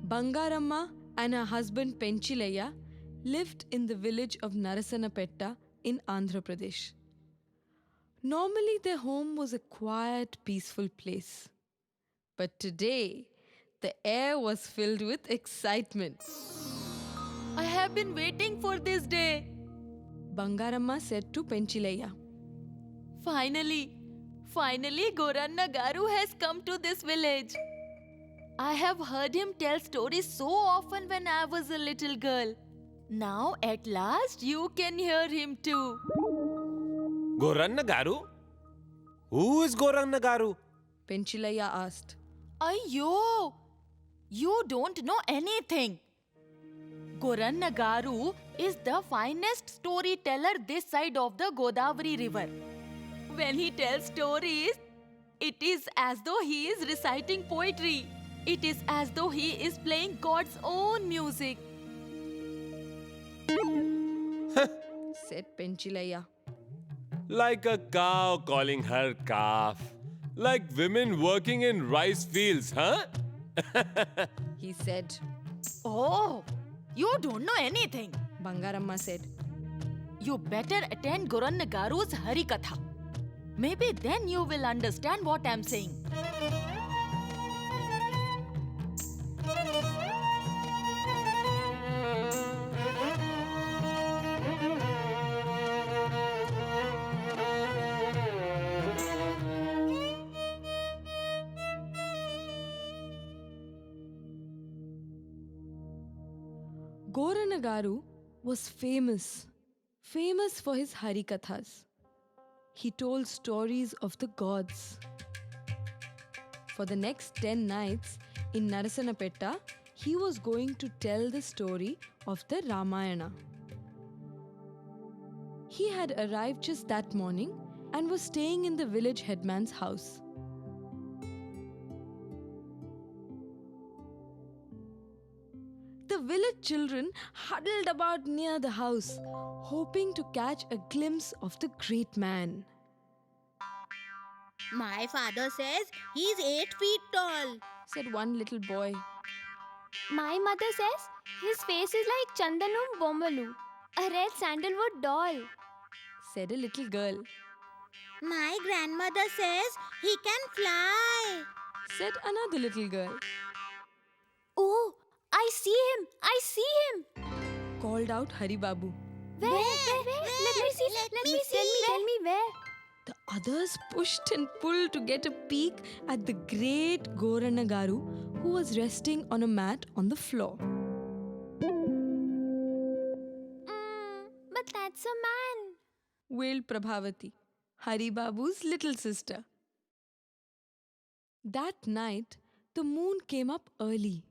Bangaramma and her husband Penchilayya lived in the village of Narasanapetta in Andhra Pradesh. Normally, their home was a quiet, peaceful place. But today, the air was filled with excitement. I have been waiting for this day. Bangaramma said to Penchilayya. Finally, Goranna Garu has come to this village. I have heard him tell stories so often when I was a little girl. Now, at last, you can hear him too. Goranna Garu? Who is Goranna Garu? Penchilayya asked. Ayyo! You don't know anything. Goranna Garu is the finest storyteller this side of the Godavari river. When he tells stories, it is as though he is reciting poetry. It is as though he is playing God's own music. Said Penchilayya. Like a cow calling her calf. Like women working in rice fields, huh? He said. Oh, you don't know anything. Bangaramma said. You better attend Goranna Garu's Harikatha. Maybe then you will understand what I'm saying. Goranna Garu was famous for his Harikathas. He told stories of the gods. For the next 10 nights in Narasanapetta, he was going to tell the story of the Ramayana. He had arrived just that morning and was staying in the village headman's house. The village children huddled about near the house, hoping to catch a glimpse of the great man. My father says he's 8 feet tall, Said one little boy. My mother says his face is like Chandanum Bommalu, a red sandalwood doll. Said a little girl. My grandmother says he can fly. Said another little girl. Oh, I see him! I see him! Called out Hari Babu. Where? Let me see. Let me Tell me where. The others pushed and pulled to get a peek at the great Goranna Garu, who was resting on a mat on the floor. But that's a man. Wailed Prabhavati, Hari Babu's little sister. That night, the moon came up early.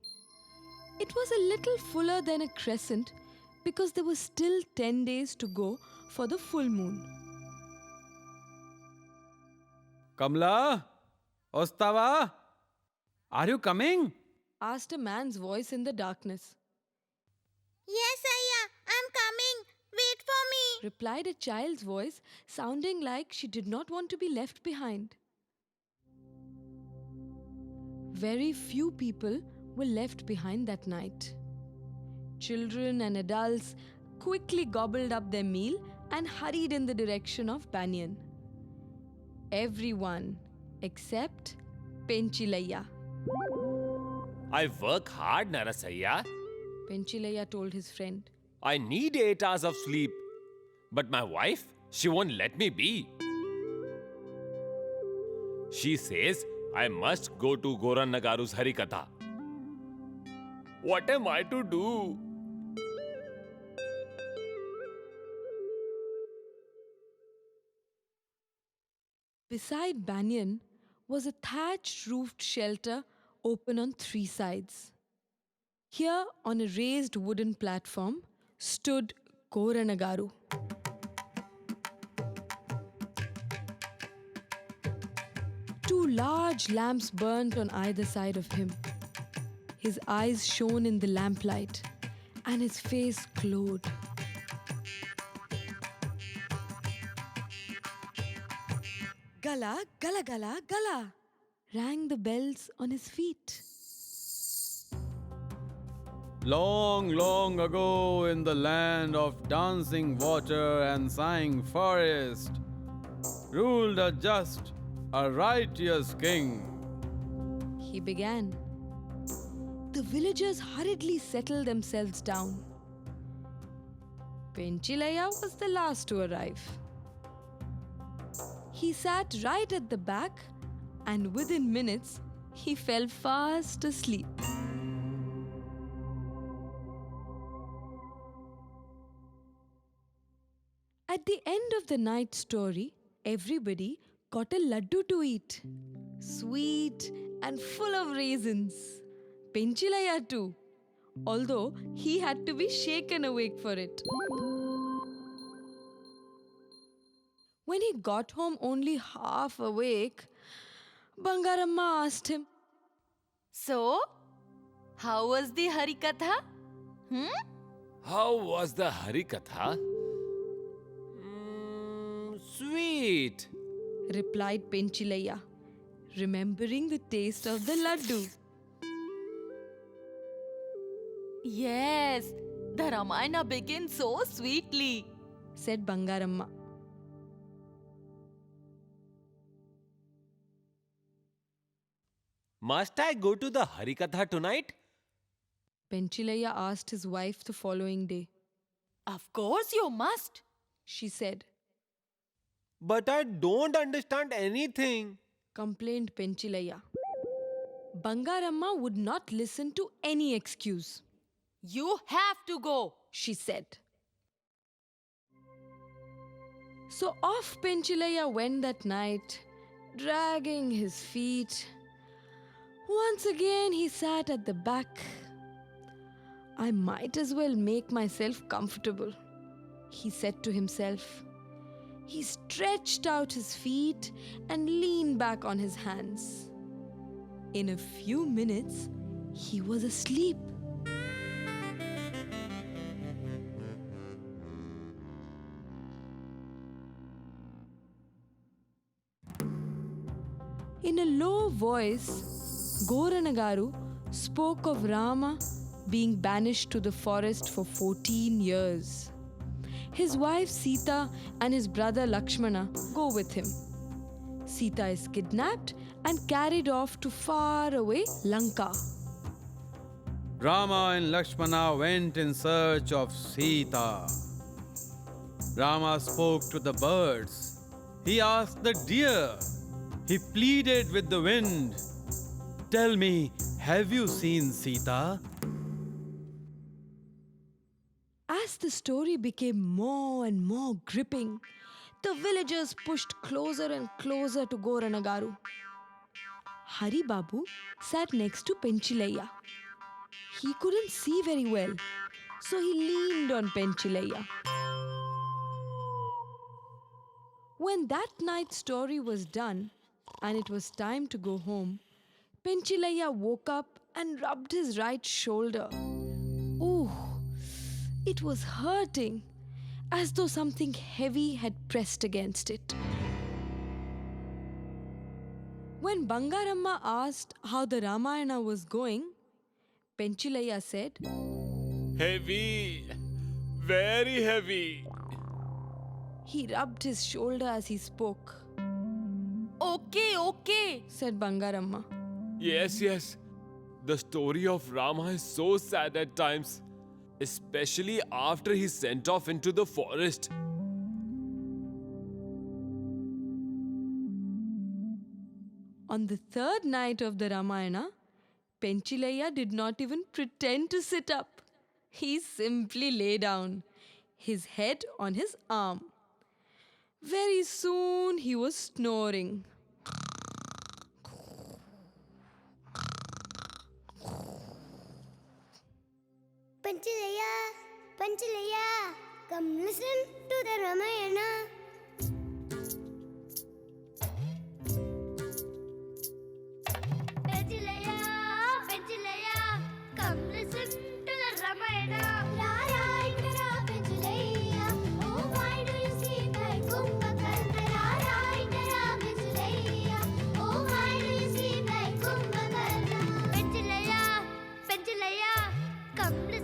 It was a little fuller than a crescent because there were still 10 days to go for the full moon. Kamla? Ostava? Are you coming? Asked a man's voice in the darkness. Yes, Ayya, I'm coming. Wait for me. Replied a child's voice, sounding like she did not want to be left behind. Very few people were left behind that night. Children and adults quickly gobbled up their meal and hurried in the direction of Banyan. Everyone except Penchilayya. I work hard, Narasaya. Penchilayya told his friend. I need 8 hours of sleep. But my wife, she won't let me be. She says I must go to Goranna Garu's Harikatha. What am I to do? Beside Banyan was a thatched roofed shelter open on 3 sides. Here, on a raised wooden platform, stood Goranna Garu. Two large lamps burnt on either side of him. His eyes shone in the lamplight, and his face glowed. Gala, gala, gala, gala, rang the bells on his feet. Long, long ago in the land of dancing water and sighing forest, ruled a just, a righteous king. He began. The villagers hurriedly settled themselves down. Penchilaya was the last to arrive. He sat right at the back, and within minutes, he fell fast asleep. At the end of the night story, everybody got a laddu to eat. Sweet and full of raisins. Penchilaya too, although he had to be shaken awake for it. When he got home only half awake, Bangaramma asked him, So, how was the Harikatha? How was the Harikatha? Sweet. replied Penchilaya, remembering the taste of the laddu. Yes, the Ramayana begins so sweetly. Said Bangaramma. Must I go to the Harikatha tonight? Penchilaya asked his wife the following day. Of course you must. She said, But I don't understand anything. complained Penchilaya. Bangaramma would not listen to any excuse. You have to go. She said. So off Penchilaya went that night, dragging his feet. Once again he sat at the back. I might as well make myself comfortable, he said to himself. He stretched out his feet and leaned back on his hands. In a few minutes, he was asleep. In a low voice, Goranagaru spoke of Rama being banished to the forest for 14 years. His wife Sita and his brother Lakshmana go with him. Sita is kidnapped and carried off to far away Lanka. Rama and Lakshmana went in search of Sita. Rama spoke to the birds. He asked the deer. He pleaded with the wind. Tell me, have you seen Sita? As the story became more and more gripping, the villagers pushed closer and closer to Goranagaru. Hari Babu sat next to Penchilaya. He couldn't see very well, so he leaned on Penchilaya. When that night's story was done and it was time to go home, Penchilaya woke up and rubbed his right shoulder. Ooh, it was hurting, as though something heavy had pressed against it. When Bangaramma asked how the Ramayana was going, Penchilaya said, Heavy. Very heavy. he rubbed his shoulder as he spoke, Okay. said Bangaramma. Yes. The story of Rama is so sad at times, especially after he's sent off into the forest. On the third night of the Ramayana, Penchilaya did not even pretend to sit up. He simply lay down, his head on his arm. Very soon he was snoring. Panchilaya, come listen to the Ramayana. Panchilaya, come listen to the Ramayana. Panchilaya, oh why do you sleep like Kumbhakarna? Panchilaya, oh why do you sleep like Kumbhakarna? Panchilaya, come listen.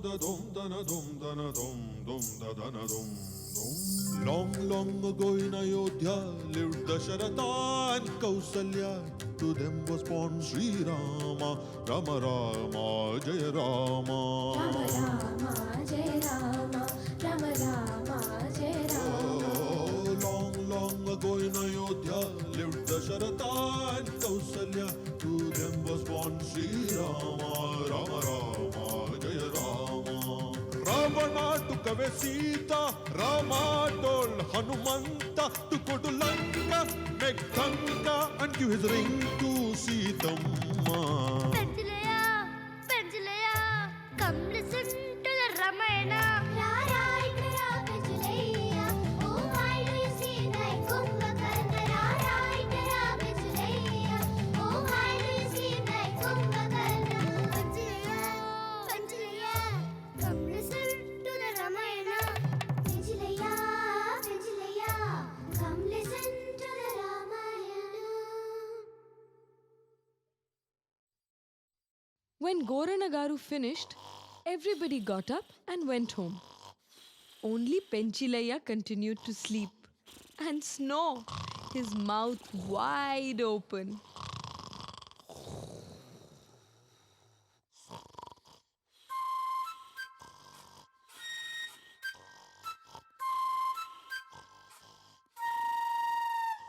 da dum dana dum dana dum dum da dana dum dum. Long, long ago in Ayodhya lived Dasharatha and Kausalya. To them was born Sri Rama, Rama Rama, Jaya Rama. Oh, long, long ago in Ayodhya lived Dasharatha and Kausalya. To them was born Sri Rama, Rama Rama, Jaya Rama. Ravana took away Sita, Rama told Hanumanta to go to Lanka, make Lanka and give his ring to Sitamma. Penjilaya, come listen to the Ramayana. Oh, why do you sing like Kumbhakarna? Oh, why do you sing like Kumbhakarna? Penjilaya, come listen to the Ramayana. Penjilaya, come listen to the Ramayana. When Goranagaru finished, everybody got up and went home. Only Penchilaya continued to sleep and snore, his mouth wide open.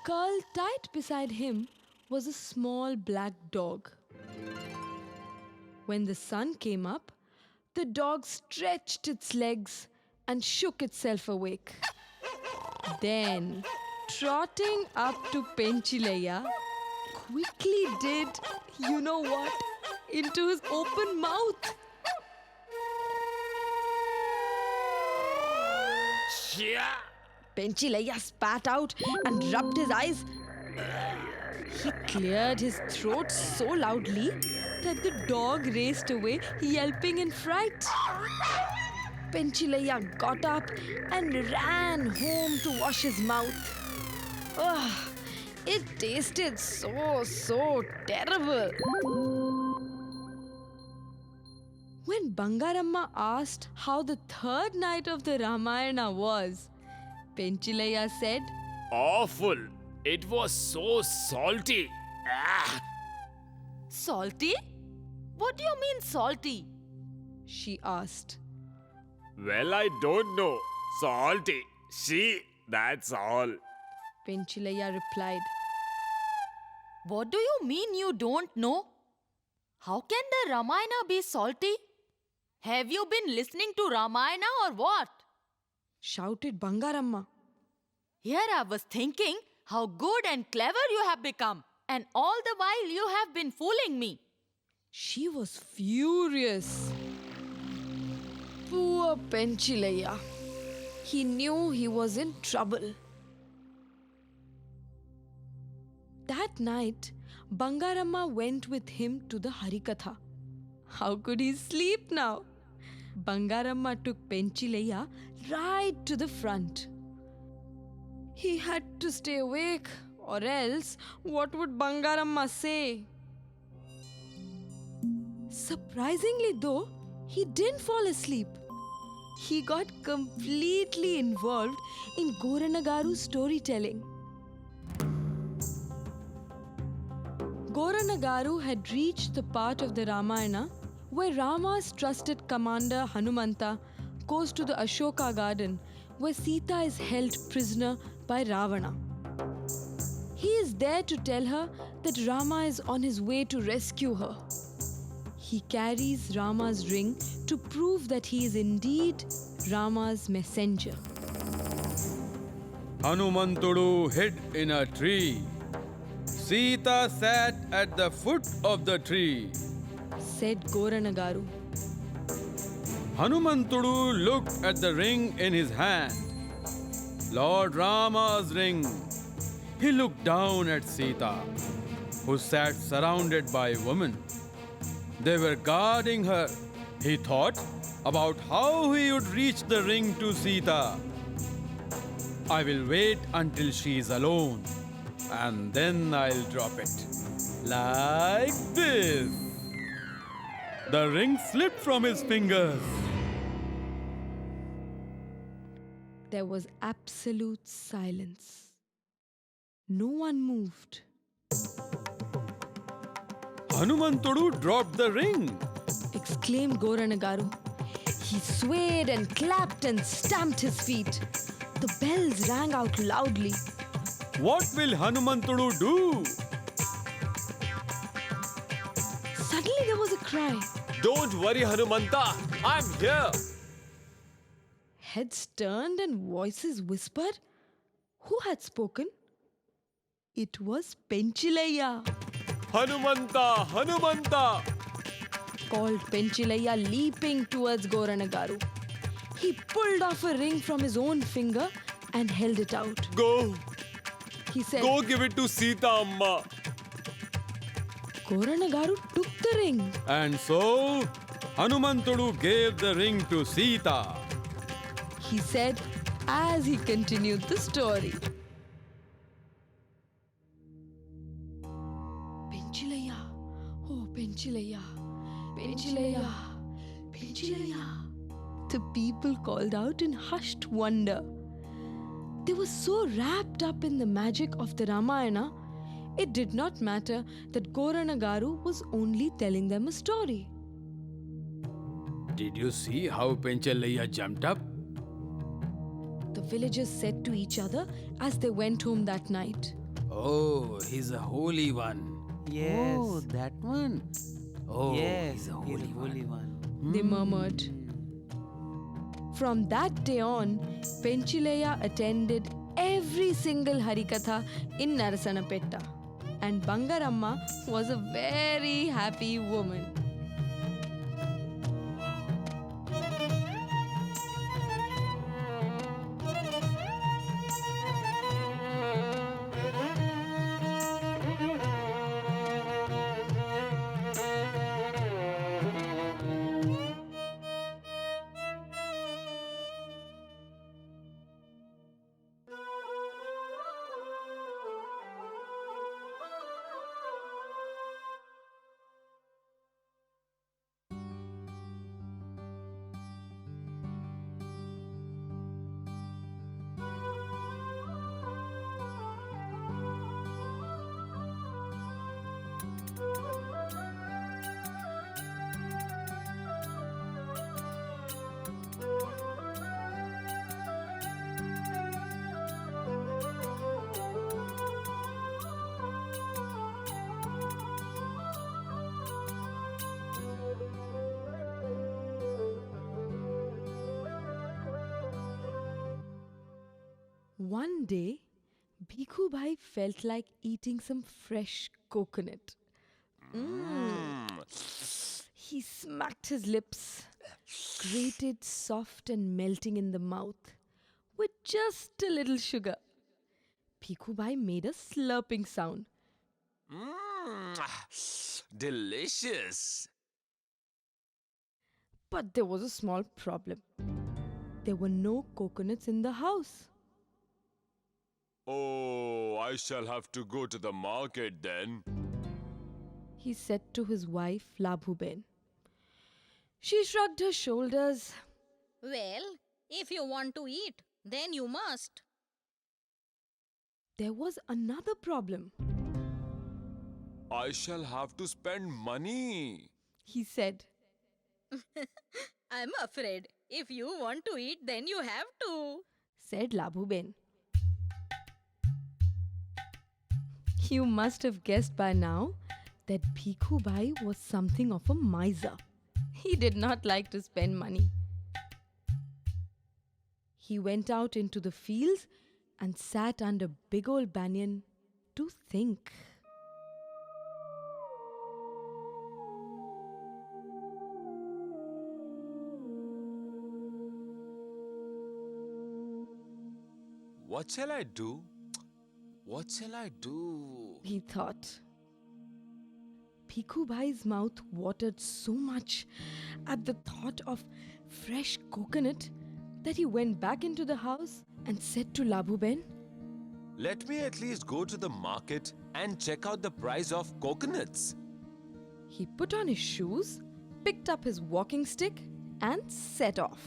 Curled tight beside him was a small black dog. When the sun came up, the dog stretched its legs and shook itself awake. Then, trotting up to Penchilaya, quickly did, you know what, into his open mouth. Penchilaya spat out and rubbed his eyes. He cleared his throat so loudly that the dog raced away, yelping in fright. Penchilaya got up and ran home to wash his mouth. Ugh, it tasted so terrible. When Bangaramma asked how the third night of the Ramayana was, Penchilaya said, Awful. It was so salty. Ah. Salty? What do you mean salty? she asked. Well, I don't know. Salty. See, that's all. Penchilaya replied, What do you mean you don't know? How can the Ramayana be salty? Have you been listening to Ramayana or what? shouted Bangaramma. Here I was thinking how good and clever you have become, and all the while you have been fooling me. She was furious. Poor Penchilaya. He knew he was in trouble. That night, Bangaramma went with him to the Harikatha. How could he sleep now? Bangaramma took Penchilaya right to the front. He had to stay awake, or else what would Bangaramma say? Surprisingly though, he didn't fall asleep. He got completely involved in Goranagaru's storytelling. Goranagaru had reached the part of the Ramayana where Rama's trusted commander Hanumanta goes to the Ashoka garden where Sita is held prisoner by Ravana. He is there to tell her that Rama is on his way to rescue her. He carries Rama's ring to prove that he is indeed Rama's messenger. Hanumantudu hid in a tree. Sita sat at the foot of the tree. Said Goranagaru. Hanumantudu looked at the ring in his hand. Lord Rama's ring. He looked down at Sita, who sat surrounded by women. They were guarding her. He thought about how he would reach the ring to Sita. I will wait until she is alone, and then I'll drop it. Like this. The ring slipped from his fingers. There was absolute silence. No one moved. Hanumantudu dropped the ring. Exclaimed Goranagaru. He swayed and clapped and stamped his feet. The bells rang out loudly. What will Hanumantudu do? Suddenly there was a cry. Don't worry, Hanumanta. I'm here. Heads turned and voices whispered. Who had spoken? It was Penchilayya. Hanumanta, Hanumanta. Called Penchilayya, leaping towards Goranagaru. He pulled off a ring from his own finger and held it out. Go. He said, Go give it to Sita Amma. Goranagaru took the ring. And so, Hanumantudu gave the ring to Sita. He said as he continued the story. Penchilayya, oh Penchilayya, Penchilayya, Penchilayya. The people called out in hushed wonder. They were so wrapped up in the magic of the Ramayana, it did not matter that Goranagaru was only telling them a story. Did you see how Penchilayya jumped up? The villagers said to each other as they went home that night. Oh, he's a holy one. Yes. Oh, that one. Oh, yes, he's a holy one. They murmured. From that day on, Penchilayya attended every single Harikatha in Narasanapetta. And Bangaramma was a very happy woman. One day, Bhikhu Bhai felt like eating some fresh coconut. He smacked his lips, grated soft and melting in the mouth, with just a little sugar. Bhikhu Bhai made a slurping sound. Delicious. But there was a small problem. There were no coconuts in the house. Oh, I shall have to go to the market then. He said to his wife, Labhuben. She shrugged her shoulders. Well, if you want to eat, then you must. There was another problem. I shall have to spend money. He said. I'm afraid if you want to eat, then you have to. Said Labhuben. You must have guessed by now that Bhikhu Bhai was something of a miser. He did not like to spend money. He went out into the fields and sat under big old banyan to think. What shall I do? What shall I do? He thought. Bhikhu Bhai's mouth watered so much at the thought of fresh coconut that he went back into the house and said to Labhuben, Let me at least go to the market and check out the price of coconuts. He put on his shoes, picked up his walking stick and set off.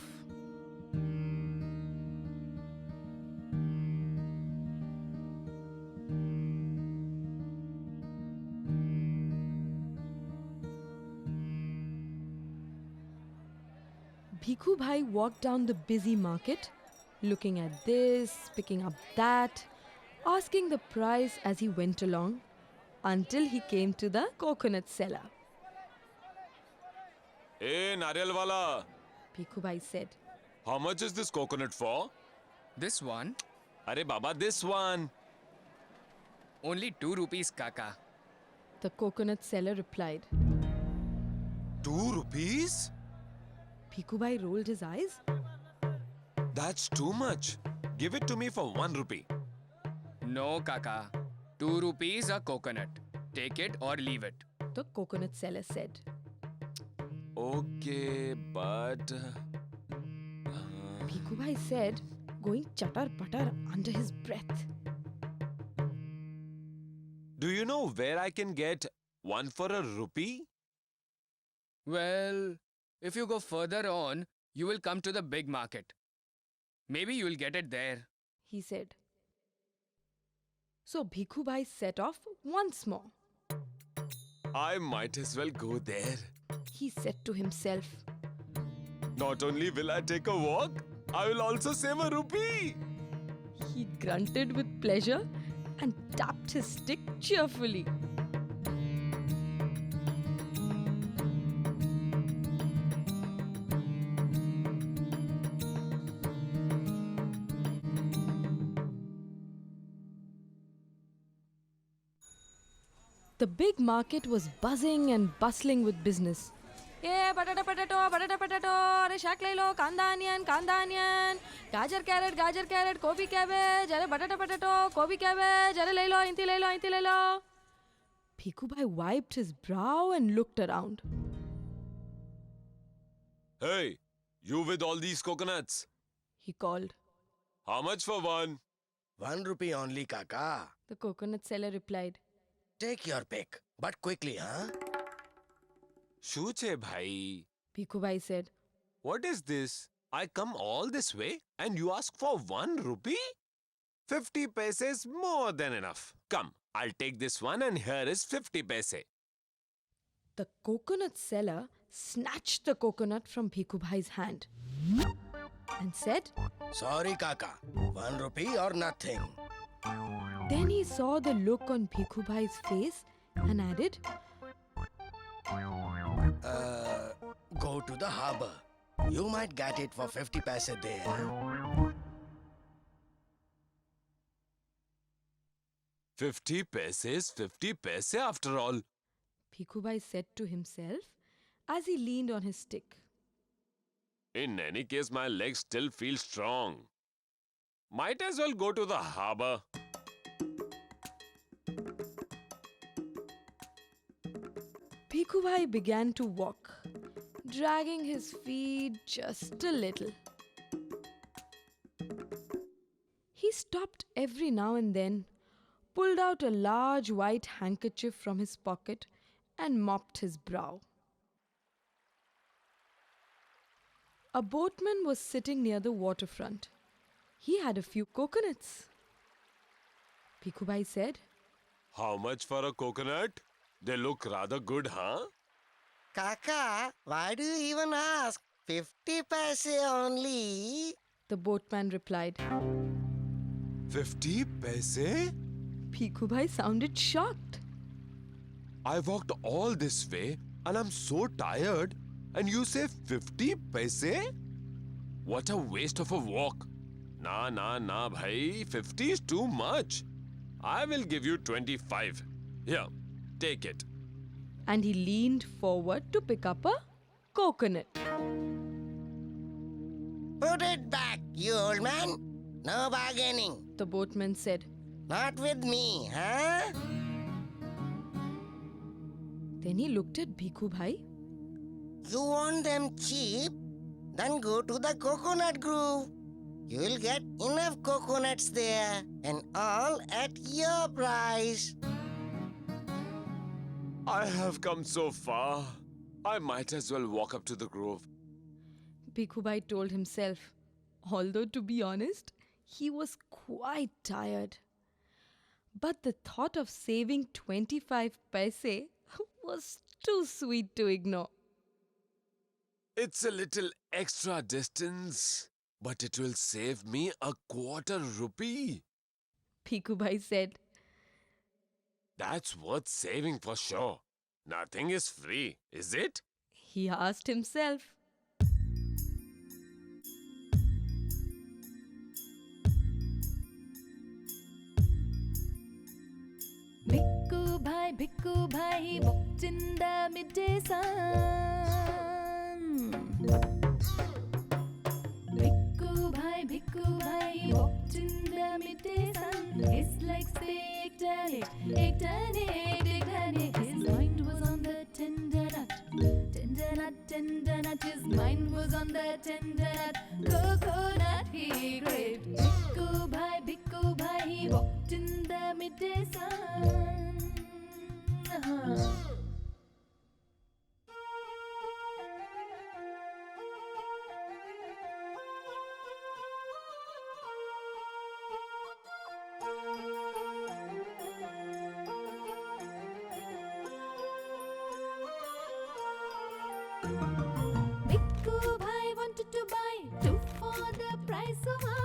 Bhikhu Bhai walked down the busy market, looking at this, picking up that, asking the price as he went along, until he came to the coconut seller. Hey, Nariyal wala, Bhikhu Bhai said, how much is this coconut for? This one, Arey Baba, this one. only 2 rupees, Kaka. The coconut seller replied. 2 rupees? Bhikhu Bhai rolled his eyes. That's too much. Give it to me for 1 rupee. No, Kaka. 2 rupees a coconut. Take it or leave it. The coconut seller said. Okay, but... Bhikhu Bhai said, going chatar-patar under his breath. do you know where I can get 1 for a rupee? Well, if you go further on, you will come to the big market. Maybe you will get it there. He said. So Bhikhu Bhai set off once more. I might as well go there. He said to himself. Not only will I take a walk, I will also save a rupee. He grunted with pleasure and tapped his stick cheerfully. The big market was buzzing and bustling with business. Yeah, potato, अरे शाक ले लो, कांदा onion, गाजर carat, गोभी cabbage, अरे बटाटा, गोभी cabbage, अरे ले लो, इंती ले लो. Bhikhu Bhai wiped his brow and looked around. Hey, you with all these coconuts. He called. How much for one? 1 rupee only, Kaka. The coconut seller replied. Take your pick, but quickly, huh? Shuche bhai. Bhikhu Bhai said. What is this? I come all this way and you ask for 1 rupee? 50 paise is more than enough. Come, I'll take this one and here is 50 paise. The coconut seller snatched the coconut from Bhikhu Bhai's hand and said. Sorry, Kaka. 1 rupee or nothing. Then he saw the look on Bhikhu Bhai's face and added. Go to the harbour. You might get it for 50 paise there. 50 paise is 50 paise after all. Bhikhu Bhai said to himself as he leaned on his stick. In any case, my legs still feel strong. Might as well go to the harbour. Bhikhu Bhai began to walk, dragging his feet just a little. He stopped every now and then, pulled out a large white handkerchief from his pocket and mopped his brow. A boatman was sitting near the waterfront. He had a few coconuts. Bhikhu Bhai said, How much for a coconut? They look rather good, huh? Kaka, why do you even ask? 50 paise only. The boatman replied. 50 paise? Bhikhu Bhai sounded shocked. I walked all this way and I'm so tired. And you say 50 paise? What a waste of a walk. Nah, bhai. 50 is too much. I will give you 25. Here, take it. And he leaned forward to pick up a coconut. Put it back, you old man. No bargaining. The boatman said. Not with me, huh? Then he looked at Bhikhu Bhai. You want them cheap? Then go to the coconut grove. You will get enough coconuts there and all at your price. I have come so far. I might as well walk up to the grove. Bhikhu Bhai told himself, although to be honest, he was quite tired. But the thought of saving 25 paise was too sweet to ignore. It's a little extra distance, but it will save me a quarter rupee. Bhikkhu Bhai said. That's worth saving for sure. Nothing is free, is it? He asked himself. Bhikkhu Bhai, he walked in the midday sun. Bhikkhu Bhai, he walked in the midday sun. His legs they ached and ached, ached and ached, ached and ached. His mind was on the tender nut, tender nut, tender nut. His mind was on the tender nut, coconut he craved. Bhikkhu Bhai, he walked in the midday sun. Bhikkhu Bhai wanted to buy two for the price of one.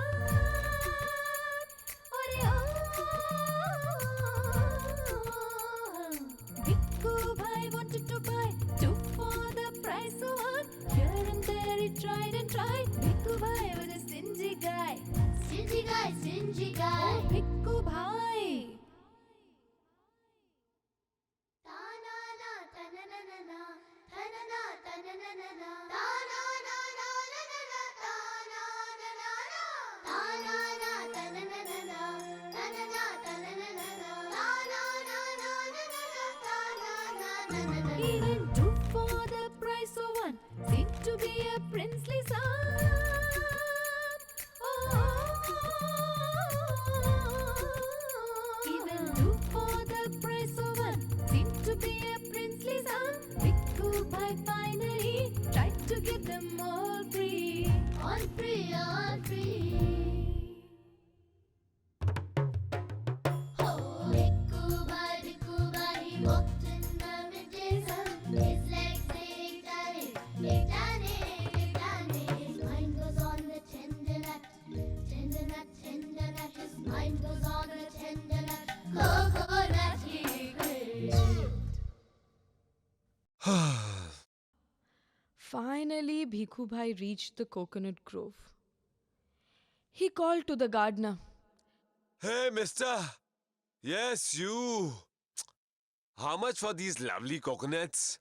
Ore Bhikkhu Bhai wanted to buy two for the price of one. Here and there he tried and tried. Bhikkhu Bhai was a stingy guy. Stingy guy, stingy guy. Oh, Bhikkhu Bhai. Even two for the price of one seemed to be a princely sum. Even two for the price of one seemed to be a princely sum. Bhikkhu Bhai finally tried to get them all free. All free, all free. Bhikkhu Bhai, he walked in the midday sun. His legs ached and ached, ached and ached, ached and ached. His mind was on the tender nut, tender nut, tender nut. His mind was on the tender nut, coconut he craved. Finally, Bhikkhu Bhai reached the coconut grove. He called to the gardener. Hey, mister. Yes, you. How much for these lovely coconuts?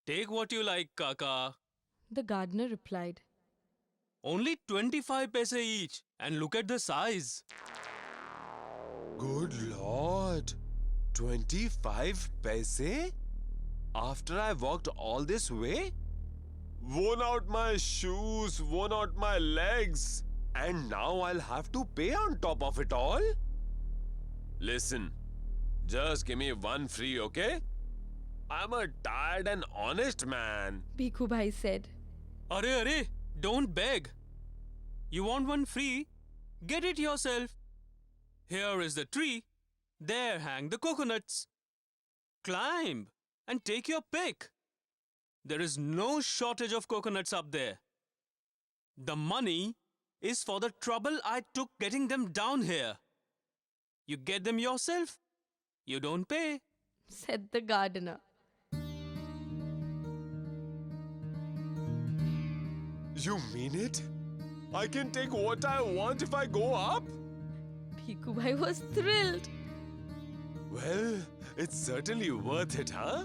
Take what you like, Kaka. The gardener replied. Only 25 paise each. And look at the size. Good Lord. 25 paise? After I walked all this way? Worn out my shoes, worn out my legs. And now I'll have to pay on top of it all? Listen, just give me one free, okay? I'm a tired and honest man. Bhikkhu Bhai said. Arre, don't beg. You want one free? Get it yourself. Here is the tree. There hang the coconuts. Climb and take your pick. There is no shortage of coconuts up there. The money is for the trouble I took getting them down here. You get them yourself. You don't pay. Said the gardener. You mean it? I can take what I want if I go up? Bhikkhu Bhai was thrilled. Well, it's certainly worth it, huh?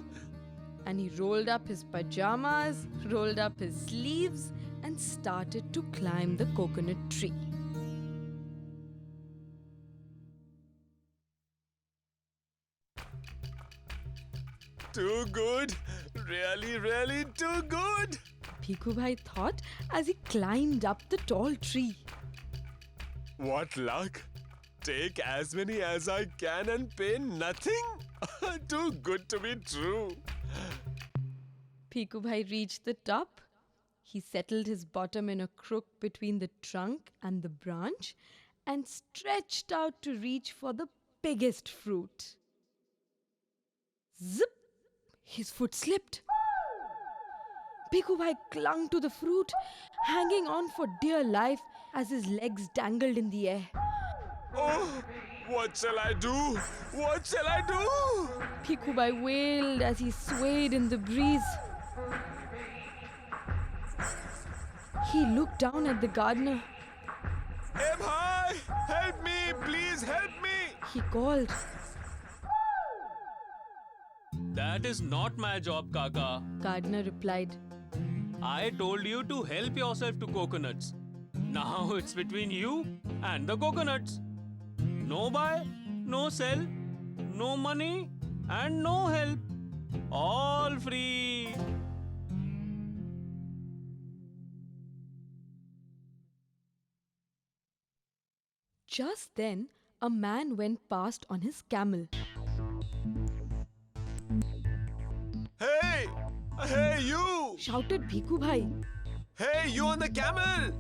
And he rolled up his pajamas, rolled up his sleeves, and started to climb the coconut tree. Too good. Really, really too good. Bhikkhu Bhai thought as he climbed up the tall tree. What luck. Take as many as I can and pay nothing. Too good to be true. Bhikkhu Bhai reached the top. He settled his bottom in a crook between the trunk and the branch and stretched out to reach for the biggest fruit. Zip! His foot slipped. Bhikkhu Bhai clung to the fruit, hanging on for dear life as his legs dangled in the air. Oh, what shall I do? What shall I do? Bhikkhu Bhai wailed as he swayed in the breeze. He looked down at the gardener. Hey bhai, help me, please help me. He called. That is not my job, Kaka. Gardener replied. I told you to help yourself to coconuts. Now it's between you and the coconuts. No buy, no sell, no money, and no help. All free. Just then, a man went past on his camel. Hey, hey you. Shouted Bhikkhu Bhai. Hey, you on the camel.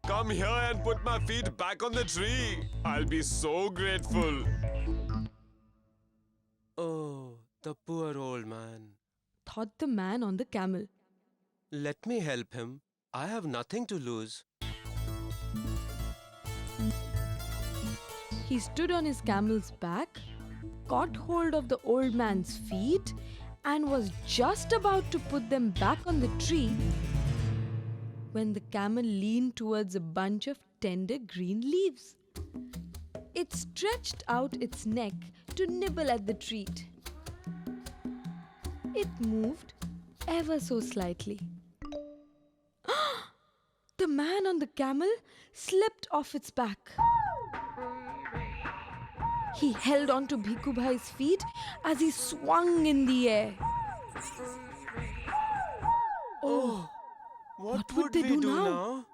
Come here and put my feet back on the tree. I'll be so grateful. Oh, the poor old man. Thought the man on the camel. Let me help him. I have nothing to lose. He stood on his camel's back, caught hold of the old man's feet, and was just about to put them back on the tree when the camel leaned towards a bunch of tender green leaves. It stretched out its neck to nibble at the treat. It moved ever so slightly. The man on the camel slipped off its back. He held on to Bhikkhu Bhai's feet as he swung in the air. Oh, What would they do now?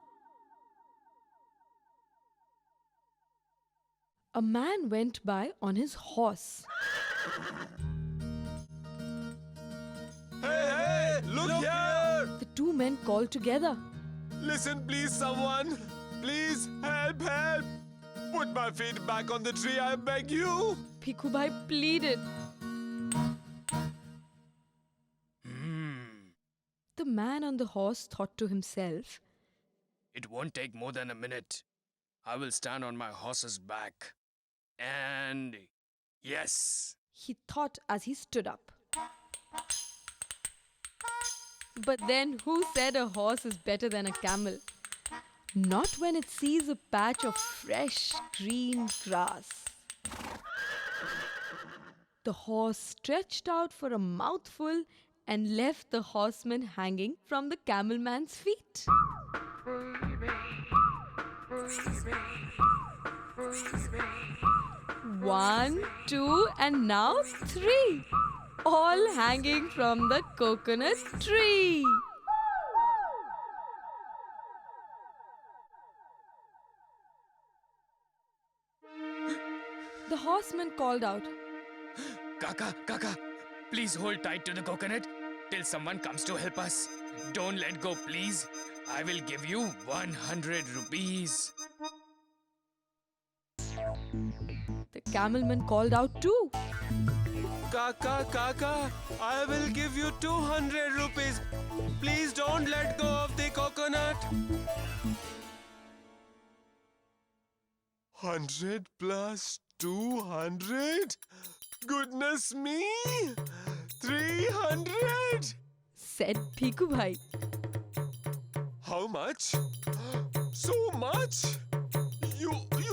A man went by on his horse. Hey, look here. The two men called together. Listen, please, someone. Please, help. Put my feet back on the tree, I beg you. Bhikkhu Bhai pleaded. The man on the horse thought to himself, It won't take more than a minute. I will stand on my horse's back. And yes. he thought as he stood up. But then who said a horse is better than a camel? Not when it sees a patch of fresh green grass. The horse stretched out for a mouthful and left the horseman hanging from the camelman's feet. 1, 2, and now 3. All hanging from the coconut tree. The horseman called out, Kaka, please hold tight to the coconut till someone comes to help us. Don't let go, please. I will give you 100 rupees. The camelman called out too. Kaka, I will give you 200 rupees. Please don't let go of the coconut. 100 plus 200? Goodness me! 300! Said Bhikkhu Bhai. How much? So much? You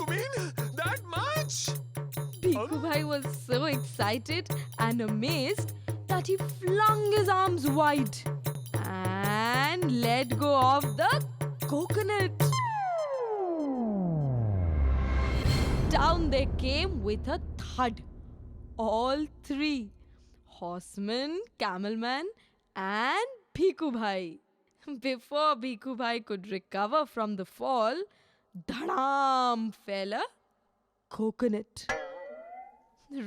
mean that much? Bhikkhu Bhai was so excited and amazed that he flung his arms wide and let go of the coconut. Down they came with a thud. All three, horseman, camelman and Bhikkhu Bhai. Before Bhikkhu Bhai could recover from the fall, dhadam fell a coconut.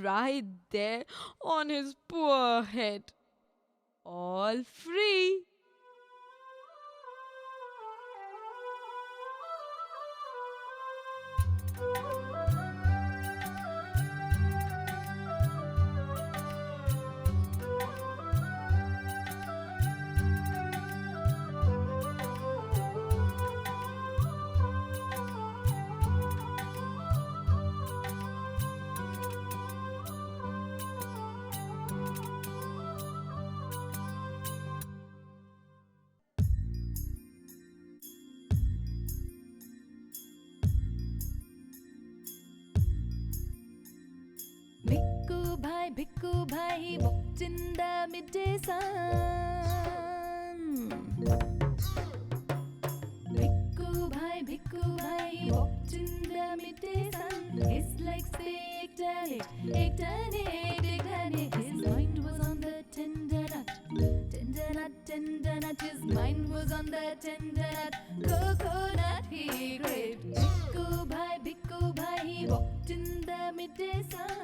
Right there on his poor head. All free. Bhikkhu Bhai, he walked in the midday sun. Bhikkhu Bhai, he walked in the midday sun. His legs they ached and ached and ached and ached. His mind was on the tender nut, tender nut, tender nut. His mind was on the tender nut, coconut he craved. Bhikkhu Bhai, he walked in the midday sun.